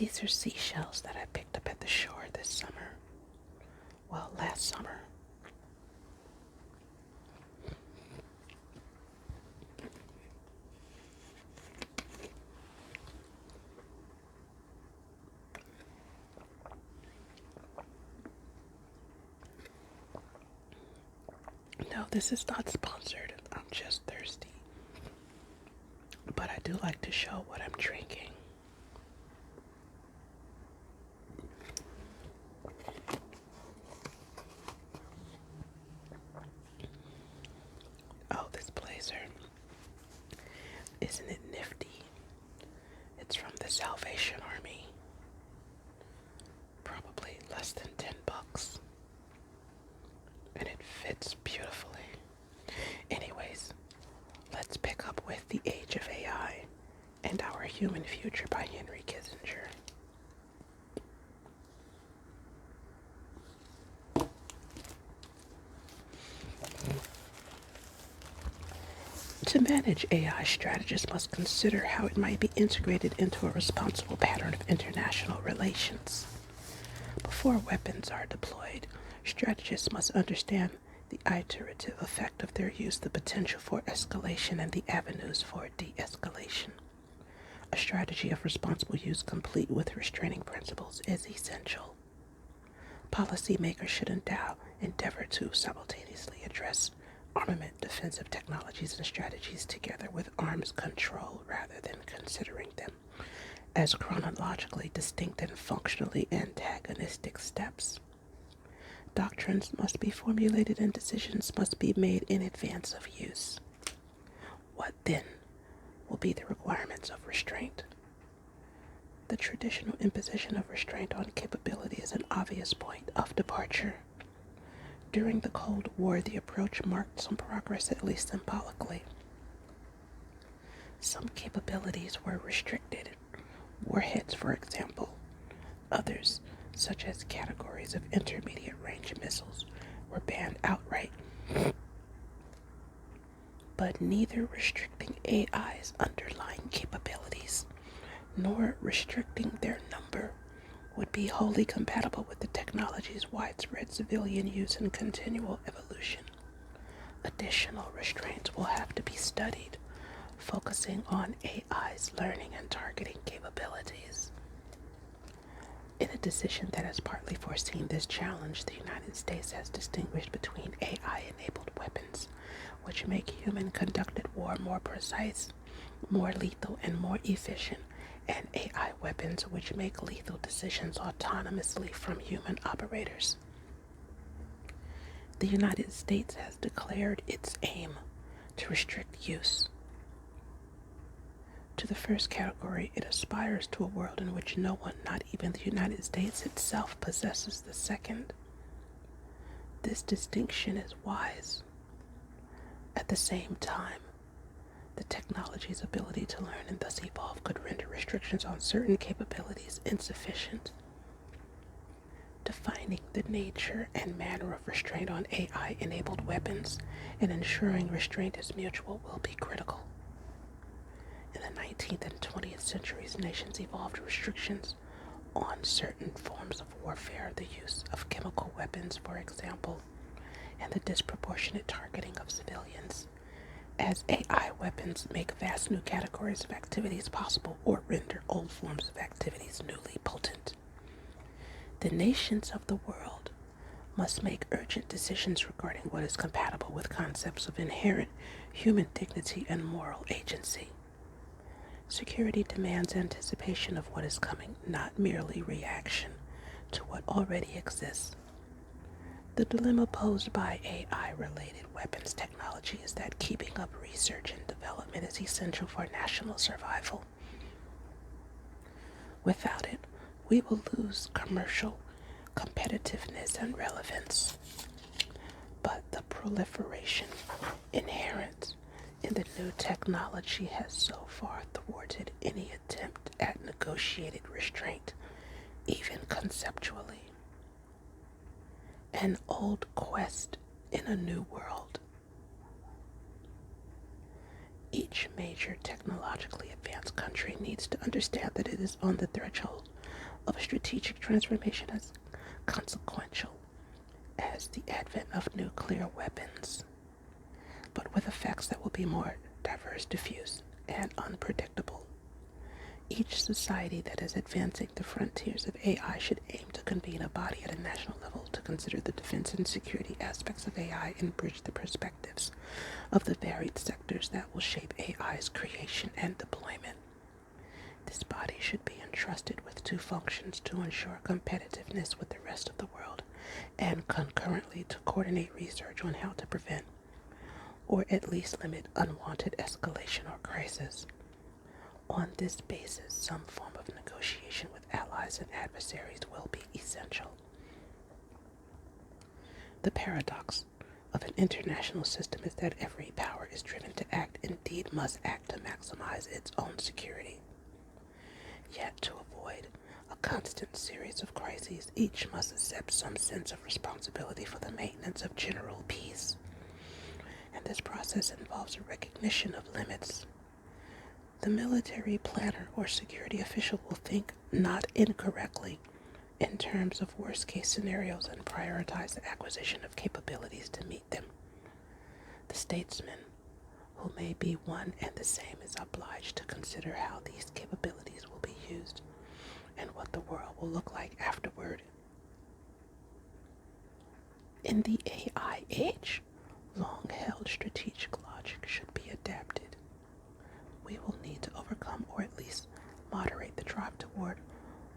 These are seashells that I picked up at the shore this summer. Well, last summer. No, this is not sponsored. I'm just thirsty. But I do like to show what I'm drinking. Oh, this blazer. Isn't it nifty? It's from the Salvation Army. Probably less than $10. And it fits beautifully. Anyways, let's pick up with The Age of AI and Our Human Future by Henry Kissinger. To manage AI, strategists must consider how it might be integrated into a responsible pattern of international relations. Before weapons are deployed, strategists must understand the iterative effect of their use, the potential for escalation, and the avenues for de-escalation. A strategy of responsible use complete with restraining principles is essential. Policymakers should endeavor to simultaneously address armament defensive technologies and strategies together with arms control rather than considering them as chronologically distinct and functionally antagonistic steps. Doctrines must be formulated and decisions must be made in advance of use. What then will be the requirements of restraint? The traditional imposition of restraint on capability is an obvious point of departure. During the Cold War, the approach marked some progress, at least symbolically. Some capabilities were restricted, warheads, for example. Others, such as categories of intermediate range missiles, were banned outright. But neither restricting AI's underlying capabilities nor restricting their number would be wholly compatible with the technology's widespread civilian use and continual evolution. Additional restraints will have to be studied, focusing on AI's learning and targeting capabilities. In a decision that has partly foreseen this challenge, the United States has distinguished between AI-enabled weapons, which make human-conducted war more precise, more lethal, and more efficient, and AI weapons which make lethal decisions autonomously from human operators. The United States has declared its aim to restrict use. To the first category, it aspires to a world in which no one, not even the United States itself, possesses the second. This distinction is wise. At the same time, the technology's ability to learn and thus evolve could render restrictions on certain capabilities insufficient. Defining the nature and manner of restraint on AI-enabled weapons and ensuring restraint is mutual will be critical. In the 19th and 20th centuries, nations evolved restrictions on certain forms of warfare, the use of chemical weapons, for example, and the disproportionate targeting of civilians, as AI weapons make vast new categories of activities possible or render old forms of activities newly potent. The nations of the world must make urgent decisions regarding what is compatible with concepts of inherent human dignity and moral agency. Security demands anticipation of what is coming, not merely reaction to what already exists. The dilemma posed by AI-related weapons technology is that keeping up research and development is essential for national survival. Without it, we will lose commercial competitiveness and relevance. But the proliferation inherent in the new technology has so far thwarted any attempt at negotiated restraint, even conceptually. An old quest in a new world. Each major technologically advanced country needs to understand that it is on the threshold of a strategic transformation as consequential as the advent of nuclear weapons, but with effects that will be more diverse, diffuse, and unpredictable. Each society that is advancing the frontiers of AI should aim to convene a body at a national level to consider the defense and security aspects of AI and bridge the perspectives of the varied sectors that will shape AI's creation and deployment. This body should be entrusted with two functions: to ensure competitiveness with the rest of the world and concurrently to coordinate research on how to prevent or at least limit unwanted escalation or crisis. On this basis, some form of negotiation with allies and adversaries will be essential. The paradox of an international system is that every power is driven to act, indeed must act to maximize its own security. Yet to avoid a constant series of crises, each must accept some sense of responsibility for the maintenance of general peace. And this process involves a recognition of limits. The military planner or security official will think, not incorrectly, in terms of worst-case scenarios and prioritize the acquisition of capabilities to meet them. The statesman, who may be one and the same, is obliged to consider how these capabilities will be used and what the world will look like afterward. In the AI age, long-held strategic logic should be adapted. We will need to overcome or at least moderate the drive toward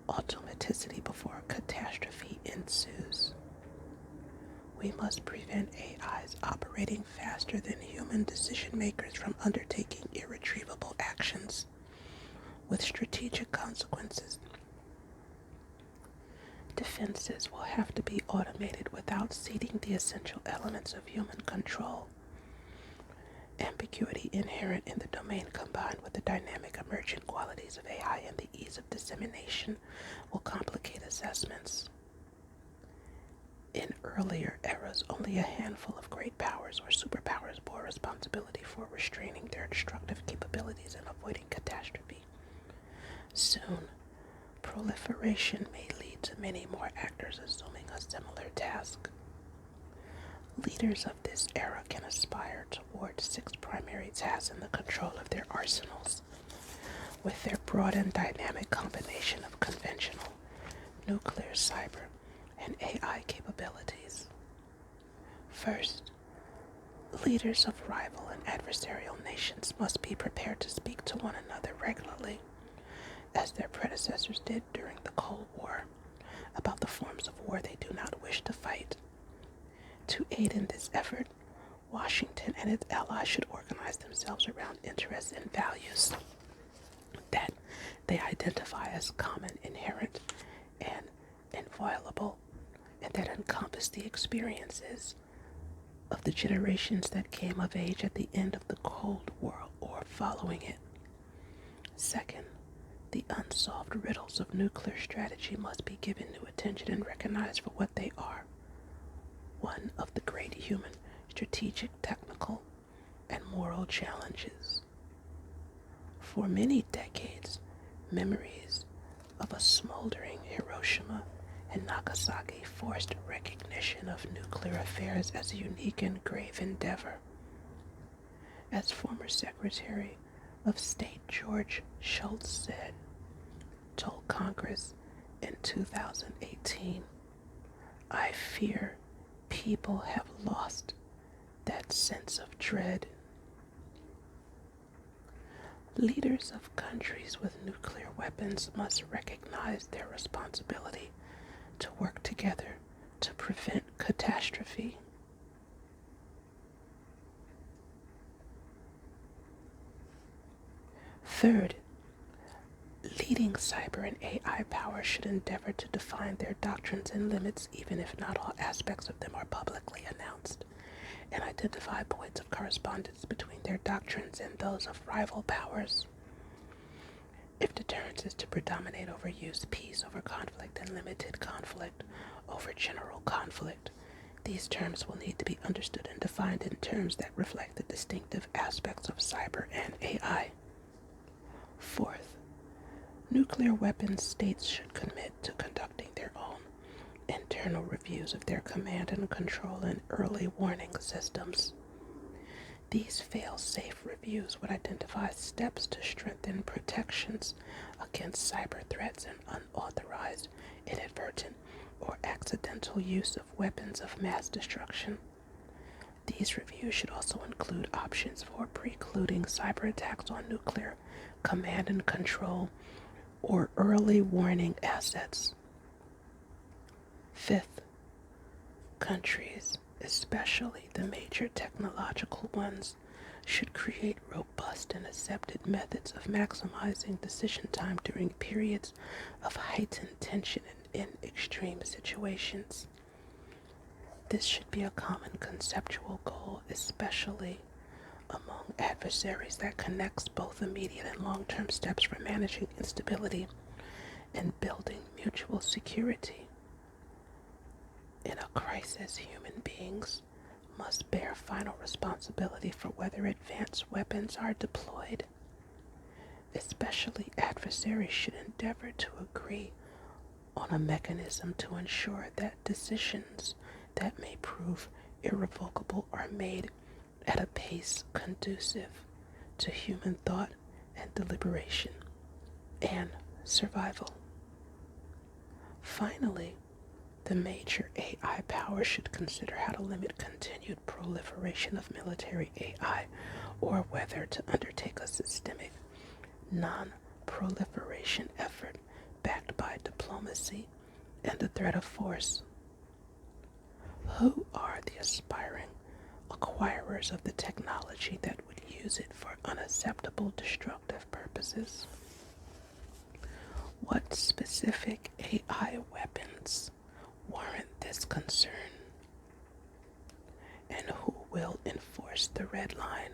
automaticity before catastrophe ensues. We must prevent AIs operating faster than human decision makers from undertaking irretrievable actions with strategic consequences. Defenses will have to be automated without ceding the essential elements of human control. Ambiguity inherent in the domain combined with the dynamic emergent qualities of AI and the ease of dissemination will complicate assessments. In earlier eras, only a handful of great powers or superpowers bore responsibility for restraining their destructive capabilities and avoiding catastrophe. Soon, proliferation may lead to many more actors assuming a similar task. Leaders of this era can aspire toward 6 primary tasks in the control of their arsenals, with their broad and dynamic combination of conventional, nuclear, cyber, and AI capabilities. First, leaders of rival and adversarial nations must be prepared to speak to one another regularly, as their predecessors did during the Cold War, about the forms of war they do not wish to fight. To aid in this effort, Washington and its allies should organize themselves around interests and values that they identify as common, inherent, and inviolable, and that encompass the experiences of the generations that came of age at the end of the Cold War or following it. Second, the unsolved riddles of nuclear strategy must be given new attention and recognized for what they are: one of the great human, strategic, technical, and moral challenges. For many decades, memories of a smoldering Hiroshima and Nagasaki forced recognition of nuclear affairs as a unique and grave endeavor. As former Secretary of State George Shultz told Congress in 2018, "I fear people have lost that sense of dread." Leaders of countries with nuclear weapons must recognize their responsibility to work together to prevent catastrophe. Third, leading cyber and AI powers should endeavor to define their doctrines and limits, even if not all aspects of them are publicly announced, and identify points of correspondence between their doctrines and those of rival powers. If deterrence is to predominate over use, peace over conflict, and limited conflict over general conflict, these terms will need to be understood and defined in terms that reflect the distinctive aspects of cyber and AI. Fourth, Nuclear weapons states should commit to conducting their own internal reviews of their command and control and early warning systems. These fail-safe reviews would identify steps to strengthen protections against cyber threats and unauthorized, inadvertent, or accidental use of weapons of mass destruction. These reviews should also include options for precluding cyber attacks on nuclear command and control or early warning assets. Fifth, countries, especially the major technological ones, should create robust and accepted methods of maximizing decision time during periods of heightened tension and in extreme situations. This should be a common conceptual goal, especially among adversaries, that connects both immediate and long-term steps for managing instability and building mutual security. In a crisis, human beings must bear final responsibility for whether advanced weapons are deployed. Especially adversaries should endeavor to agree on a mechanism to ensure that decisions that may prove irrevocable are made at a pace conducive to human thought and deliberation and survival. Finally, the major AI powers should consider how to limit continued proliferation of military AI or whether to undertake a systemic non-proliferation effort backed by diplomacy and the threat of force. Who are the aspiring acquirers of the technology that would use it for unacceptable destructive purposes? What specific AI weapons warrant this concern? And who will enforce the red line?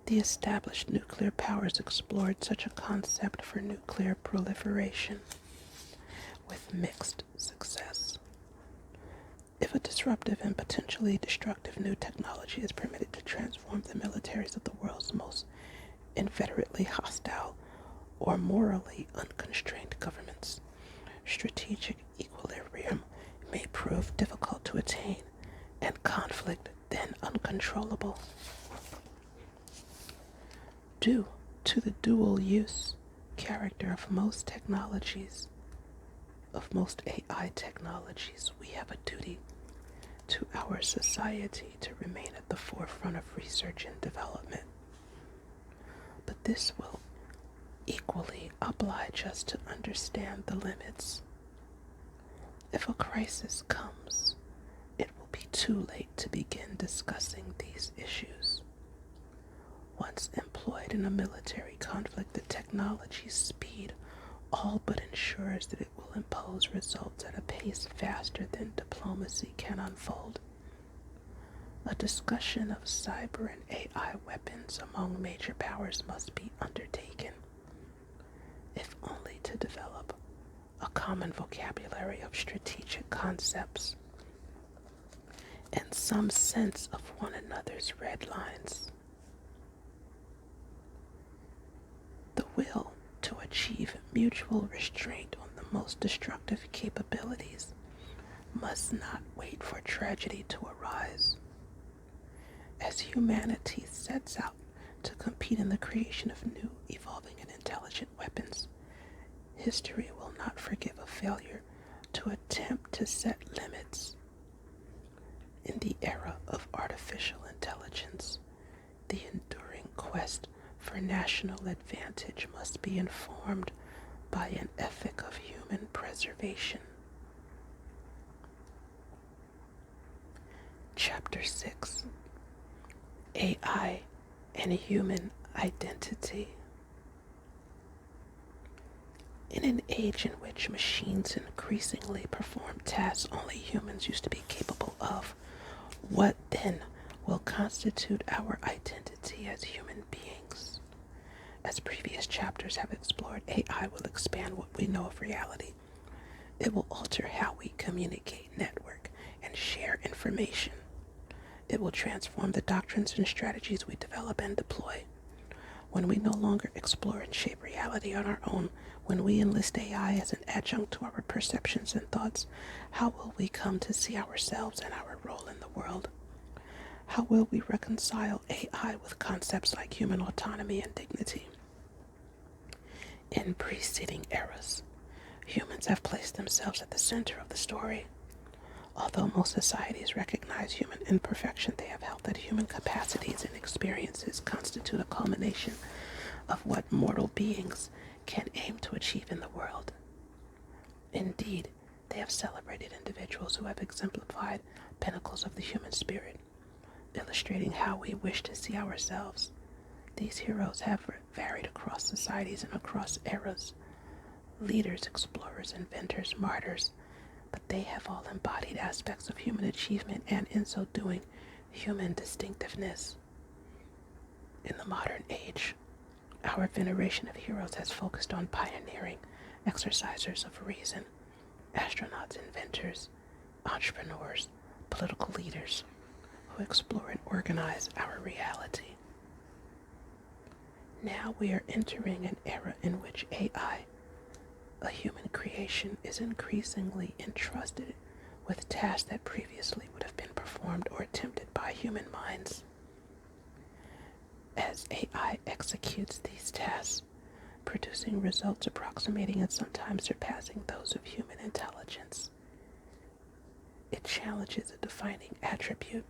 The established nuclear powers explored such a concept for nuclear proliferation with mixed success. If a disruptive and potentially destructive new technology is permitted to transform the militaries of the world's most inveterately hostile or morally unconstrained governments, strategic equilibrium may prove difficult to attain and conflict then uncontrollable. Due to the dual use character of most technologies, of most AI technologies, we have a duty to our society to remain at the forefront of research and development. But this will equally oblige us to understand the limits. If a crisis comes, it will be too late to begin discussing these issues. Once employed in a military conflict, the technology's speed all but ensures that it will impose results at a pace faster than diplomacy can unfold. A discussion of cyber and AI weapons among major powers must be undertaken, if only to develop a common vocabulary of strategic concepts and some sense of one another's red lines. The will to achieve mutual restraint on the most destructive capabilities must not wait for tragedy to arise. As humanity sets out to compete in the creation of new, evolving, and intelligent weapons, history will not forgive a failure to attempt to set limits. In the era of artificial intelligence, the enduring quest for national advantage must be informed by an ethic of human preservation. Chapter 6: AI and Human Identity. In an age in which machines increasingly perform tasks only humans used to be capable of, what then will constitute our identity as human beings? As previous chapters have explored, AI will expand what we know of reality. It will alter how we communicate, network, and share information. It will transform the doctrines and strategies we develop and deploy. when we no longer explore and shape reality on our own, when we enlist AI as an adjunct to our perceptions and thoughts, how will we come to see ourselves and our role in the world? How will we reconcile AI with concepts like human autonomy and dignity? In preceding eras, humans have placed themselves at the center of the story. Although most societies recognize human imperfection, they have held that human capacities and experiences constitute a culmination of what mortal beings can aim to achieve in the world. Indeed, they have celebrated individuals who have exemplified pinnacles of the human spirit, illustrating how we wish to see ourselves. These heroes have varied across societies and across eras. Leaders, explorers, inventors, martyrs, but they have all embodied aspects of human achievement and, in so doing, human distinctiveness. In the modern age, our veneration of heroes has focused on pioneering exercisers of reason, astronauts, inventors, entrepreneurs, political leaders who explore and organize our reality. Now we are entering an era in which AI, a human creation, is increasingly entrusted with tasks that previously would have been performed or attempted by human minds. As AI executes these tasks, producing results approximating and sometimes surpassing those of human intelligence, it challenges a defining attribute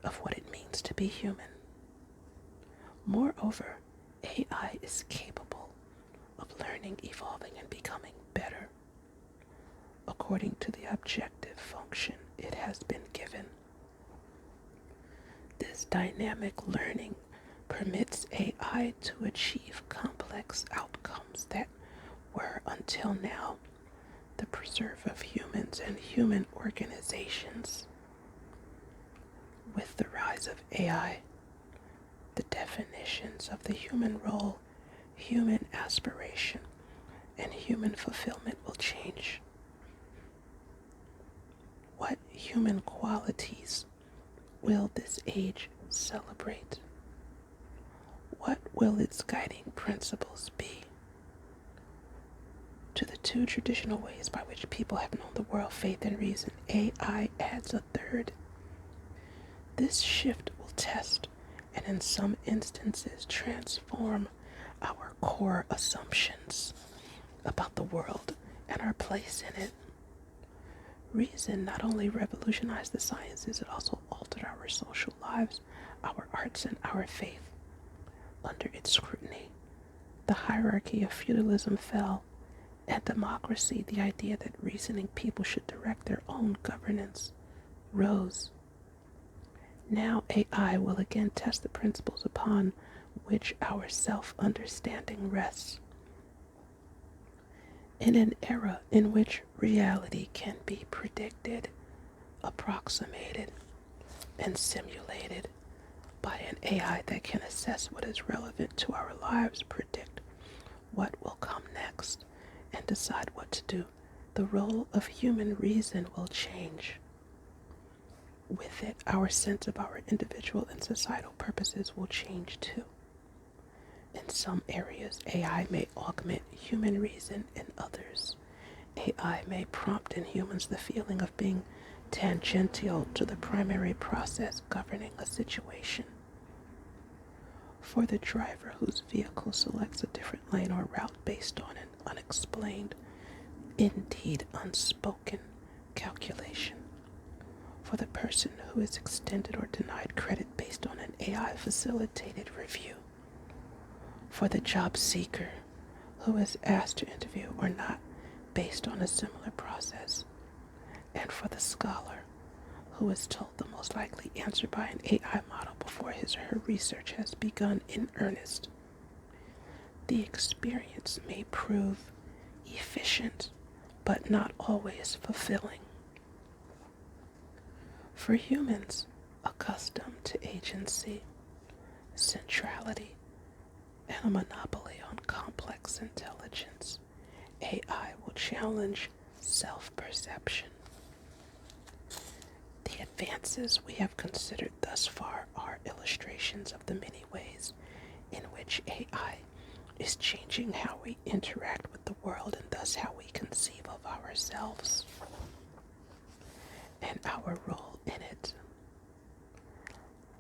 of what it means to be human. Moreover, AI is capable of learning, evolving, and becoming better according to the objective function it has been given. This dynamic learning permits AI to achieve complex outcomes that were, until now, the preserve of humans and human organizations. With the rise of AI, the definitions of the human role, human aspiration, and human fulfillment will change. What human qualities will this age celebrate? What will its guiding principles be? To the two traditional ways by which people have known the world, faith and reason, AI adds a third. This shift will test and in some instances transform our core assumptions about the world and our place in it. Reason not only revolutionized the sciences, it also altered our social lives, our arts, and our faith. Under its scrutiny, the hierarchy of feudalism fell, and democracy, the idea that reasoning people should direct their own governance, rose. Now AI will again test the principles upon which our self-understanding rests. In an era in which reality can be predicted, approximated, and simulated by an AI that can assess what is relevant to our lives, predict what will come next, and decide what to do, the role of human reason will change. With it, our sense of our individual and societal purposes will change too. In some areas, AI may augment human reason. In others, AI may prompt in humans the feeling of being tangential to the primary process governing a situation. For the driver whose vehicle selects a different lane or route based on an unexplained, indeed unspoken, calculation. For the person who is extended or denied credit based on an AI-facilitated review. For the job seeker who is asked to interview or not based on a similar process. And for the scholar who is told the most likely answer by an AI model before his or her research has begun in earnest. The experience may prove efficient, but not always fulfilling. For humans accustomed to agency, centrality, and a monopoly on complex intelligence, AI will challenge self-perception. The advances we have considered thus far are illustrations of the many ways in which AI is changing how we interact with the world and thus how we conceive of ourselves and our role in it.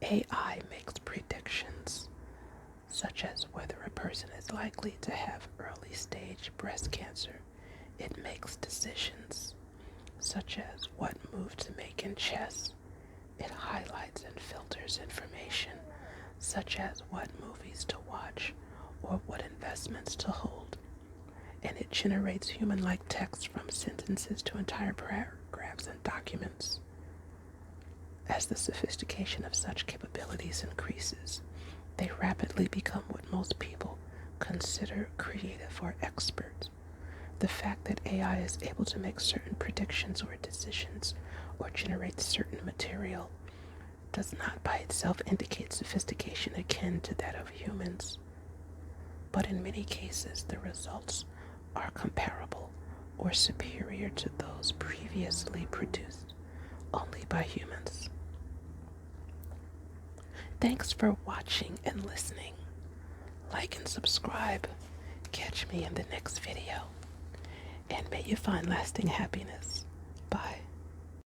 AI makes predictions, such as whether a person is likely to have early stage breast cancer. It makes decisions, such as what move to make in chess. It highlights and filters information, such as what movies to watch or what investments to hold. And it generates human-like text from sentences to entire paragraphs and documents. As the sophistication of such capabilities increases, they rapidly become what most people consider creative or expert. The fact that AI is able to make certain predictions or decisions or generate certain material does not by itself indicate sophistication akin to that of humans. But in many cases, the results are comparable or superior to those previously produced only by humans. Thanks for watching and listening. Like and subscribe. Catch me in the next video. And may you find lasting happiness. Bye.